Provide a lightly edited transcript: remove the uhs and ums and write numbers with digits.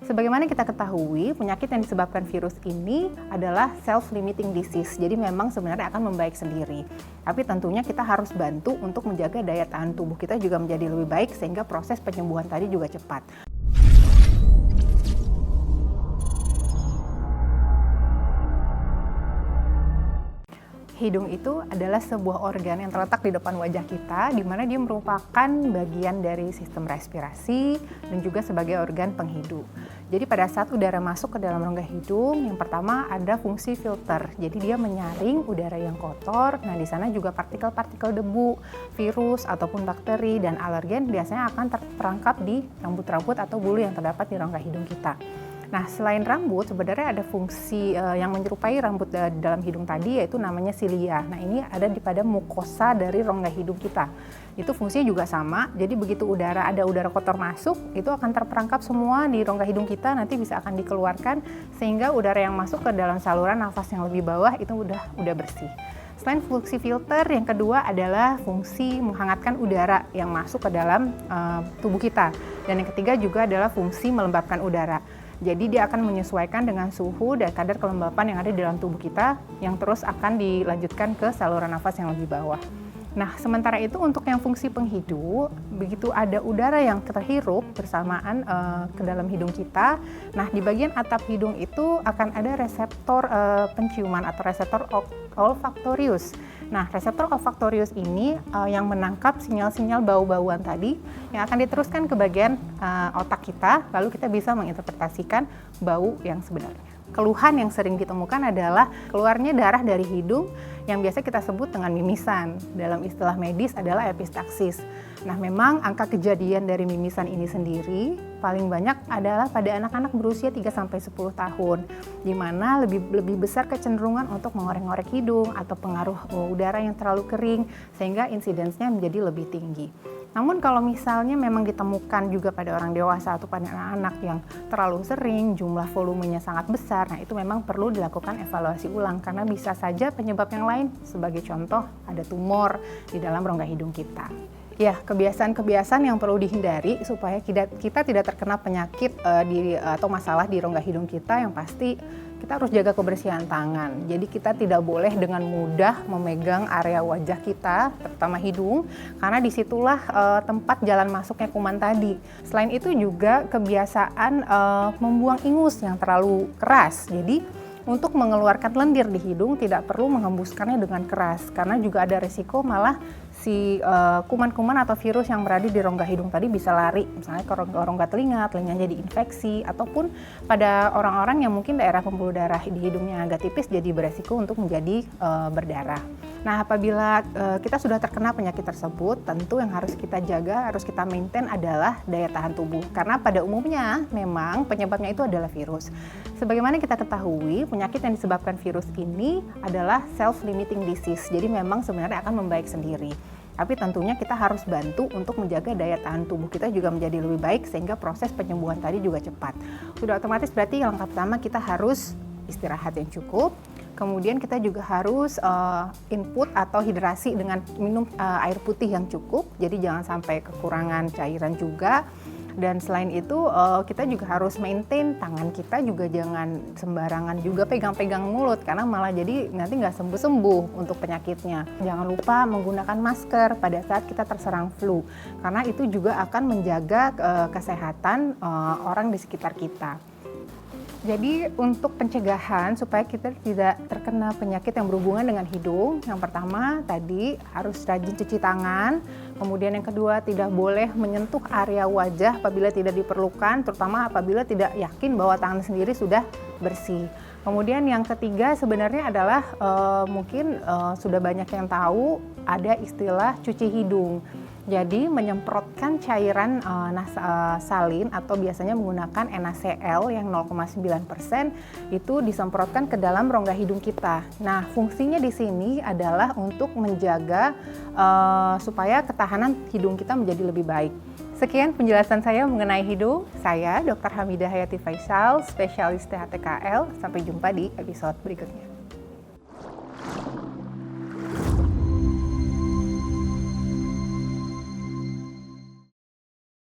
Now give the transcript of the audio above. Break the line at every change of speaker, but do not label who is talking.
Sebagaimana kita ketahui, penyakit yang disebabkan virus ini adalah self-limiting disease. Jadi memang sebenarnya akan membaik sendiri. Tapi tentunya kita harus bantu untuk menjaga daya tahan tubuh kita juga menjadi lebih baik sehingga proses penyembuhan tadi juga cepat. Hidung itu adalah sebuah organ yang terletak di depan wajah kita, di mana dia merupakan bagian dari sistem respirasi dan juga sebagai organ penghidup. Jadi pada saat udara masuk ke dalam rongga hidung, yang pertama ada fungsi filter. Jadi dia menyaring udara yang kotor. Nah, di sana juga partikel-partikel debu, virus ataupun bakteri dan alergen biasanya akan terperangkap di rambut-rambut atau bulu yang terdapat di rongga hidung kita. Nah, selain rambut, sebenarnya ada fungsi yang menyerupai rambut dalam hidung tadi, yaitu namanya silia. Nah, ini ada pada mukosa dari rongga hidung kita. Itu fungsinya juga sama, jadi begitu ada udara kotor masuk, itu akan terperangkap semua di rongga hidung kita, nanti bisa akan dikeluarkan, sehingga udara yang masuk ke dalam saluran nafas yang lebih bawah itu udah bersih. Selain fungsi filter, yang kedua adalah fungsi menghangatkan udara yang masuk ke dalam tubuh kita. Dan yang ketiga juga adalah fungsi melembabkan udara. Jadi dia akan menyesuaikan dengan suhu dan kadar kelembapan yang ada di dalam tubuh kita yang terus akan dilanjutkan ke saluran nafas yang lebih bawah. Nah, sementara itu untuk yang fungsi penghidup, begitu ada udara yang terhirup bersamaan ke dalam hidung kita, nah di bagian atap hidung itu akan ada reseptor penciuman atau reseptor olfaktorius. Nah, reseptor olfaktorius ini yang menangkap sinyal-sinyal bau-bauan tadi yang akan diteruskan ke bagian otak kita, lalu kita bisa menginterpretasikan bau yang sebenarnya. Keluhan yang sering ditemukan adalah keluarnya darah dari hidung yang biasa kita sebut dengan mimisan. Dalam istilah medis adalah epistaksis. Nah, memang angka kejadian dari mimisan ini sendiri paling banyak adalah pada anak-anak berusia 3-10 tahun, di mana lebih besar kecenderungan untuk mengorek-ngorek hidung atau pengaruh udara yang terlalu kering, sehingga insidensnya menjadi lebih tinggi. Namun kalau misalnya memang ditemukan juga pada orang dewasa atau pada anak-anak yang terlalu sering, jumlah volumenya sangat besar, nah itu memang perlu dilakukan evaluasi ulang karena bisa saja penyebab yang lain, sebagai contoh ada tumor di dalam rongga hidung kita. Ya, kebiasaan-kebiasaan yang perlu dihindari supaya kita tidak terkena penyakit atau masalah di rongga hidung kita, yang pasti kita harus jaga kebersihan tangan. Jadi kita tidak boleh dengan mudah memegang area wajah kita, terutama hidung, karena disitulah tempat jalan masuknya kuman tadi. Selain itu juga kebiasaan membuang ingus yang terlalu keras. Jadi untuk mengeluarkan lendir di hidung tidak perlu menghembuskannya dengan keras, karena juga ada risiko malah si kuman-kuman atau virus yang berada di rongga hidung tadi bisa lari, misalnya ke rongga telinga jadi infeksi, ataupun pada orang-orang yang mungkin daerah pembuluh darah di hidungnya agak tipis jadi beresiko untuk menjadi berdarah. Nah, apabila kita sudah terkena penyakit tersebut, tentu yang harus kita jaga, harus kita maintain adalah daya tahan tubuh. Karena pada umumnya memang penyebabnya itu adalah virus. Sebagaimana kita ketahui, penyakit yang disebabkan virus ini adalah self-limiting disease. Jadi memang sebenarnya akan membaik sendiri. Tapi tentunya kita harus bantu untuk menjaga daya tahan tubuh kita juga menjadi lebih baik sehingga proses penyembuhan tadi juga cepat. Sudah otomatis berarti yang langkah pertama kita harus istirahat yang cukup. Kemudian kita juga harus input atau hidrasi dengan minum air putih yang cukup. Jadi jangan sampai kekurangan cairan juga. Dan selain itu kita juga harus maintain tangan kita juga jangan sembarangan juga pegang-pegang mulut, karena malah jadi nanti nggak sembuh-sembuh untuk penyakitnya. Jangan lupa menggunakan masker pada saat kita terserang flu, karena itu juga akan menjaga kesehatan orang di sekitar kita. Jadi untuk pencegahan supaya kita tidak terkena penyakit yang berhubungan dengan hidung, yang pertama tadi harus rajin cuci tangan, kemudian yang kedua tidak boleh menyentuh area wajah apabila tidak diperlukan, terutama apabila tidak yakin bahwa tangan sendiri sudah bersih. Kemudian yang ketiga sebenarnya adalah mungkin sudah banyak yang tahu ada istilah cuci hidung. Jadi menyemprotkan cairan salin atau biasanya menggunakan NaCl yang 0,9% itu disemprotkan ke dalam rongga hidung kita. Nah, fungsinya di sini adalah untuk menjaga supaya ketahanan hidung kita menjadi lebih baik. Sekian penjelasan saya mengenai hidung. Saya Dr. Hamidah Hayati Faisal, spesialis THTKL. Sampai jumpa di episode berikutnya.